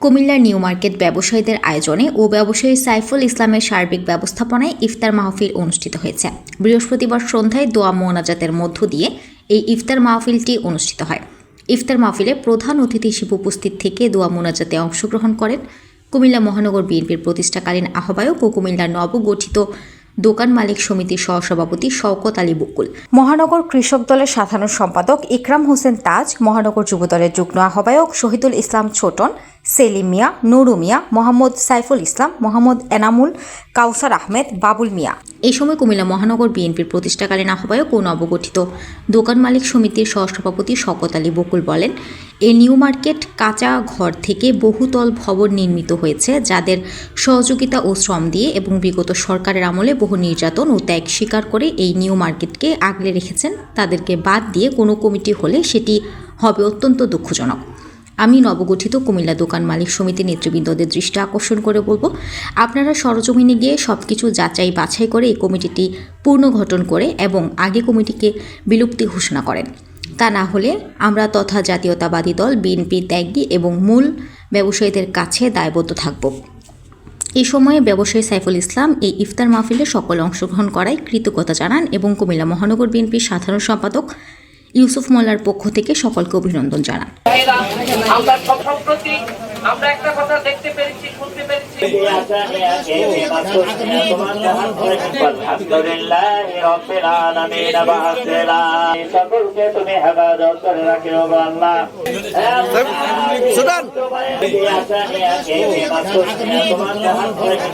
কুমিল্লার new market ব্যবসায়ীদের আয়োজনে ও ব্যবসায়ী সাইফুল ইসলামের সার্বিক ব্যবস্থাপনায় ইফতার মাহফিল অনুষ্ঠিত হয়েছে। বৃহস্পতিবার সন্ধ্যায় দোয়া মোনাজাতের মধ্য দিয়ে এই ইফতার মাহফিলটি অনুষ্ঠিত হয়। ইফতার মাহফিলে প্রধান অতিথি হিসেবে উপস্থিত থেকে দোয়া মোনাজাতে অংশগ্রহণ করেন কুমিল্লা মহানগর বিএনপির প্রতিষ্ঠাকালীন আহ্বায়ক ও কুমিল্লার নবগঠিত দোকান মালিক সমিতির সহসভাপতি শওকত আলী বকুল, মহানগর কৃষক দলের সাধারণ সম্পাদক ইকরাম হোসেন তাজ, মহানগর যুব দলের যুগ্ম আহ্বায়ক শহীদুল ইসলাম ছোটন, সেলিম মিয়া, নুরু মিয়া, মোহাম্মদ সাইফুল ইসলাম, মোহাম্মদ এনামুল, কাউসার আহমেদ, বাবুল মিয়া। এই সময় কুমিল্লা মহানগর বিএনপির প্রতিষ্ঠাকালীন আহ্বায়ক ও নবগঠিত দোকান মালিক সমিতির সহসভাপতি শওকত আলী বকুল বলেন, এই নিউ মার্কেট কাঁচা ঘর থেকে বহুতল ভবন নির্মিত হয়েছে, যাদের সহযোগিতা ও শ্রম দিয়ে এবং বিগত সরকারের আমলে বহু নির্যাতন ও ত্যাগ স্বীকার করে এই নিউ মার্কেটকে আগলে রেখেছেন। তাদেরকে বাদ দিয়ে কোনো কমিটি হলে সেটি হবে অত্যন্ত দুঃখজনক। আমি নবগঠিত কুমিল্লা দোকান মালিক সমিতি নেতৃবৃন্দদের দৃষ্টি আকর্ষণ করে বলবো, আপনারা সরজমিনে গিয়ে সব কিছু যাচাই বাছাই করে এই কমিটিটি পুনর্গঠন করে এবং আগে কমিটিকে বিলুপ্তি ঘোষণা করেন। তা না হলে আমরা তথা জাতীয়তাবাদী দল বিএনপি ত্যাগী এবং মূল ব্যবসায়ীদের কাছে দায়বদ্ধ থাকব। এই সময়ে ব্যবসায়ী সাইফুল ইসলাম এই ইফতার মাহফিলে সকলে অংশগ্রহণ করায় কৃতজ্ঞতা জানান এবং কুমিল্লা মহানগর বিএনপির সাধারণ সম্পাদক ইউসুফ মোল্লার পক্ষ থেকে সকলকে অভিনন্দন জানান। আমরা একটা কথা দেখতে পেরেছি, শুনতে পেরেছি। সকলকে তুমি হেফাজত করে রাখিও আল্লাহ।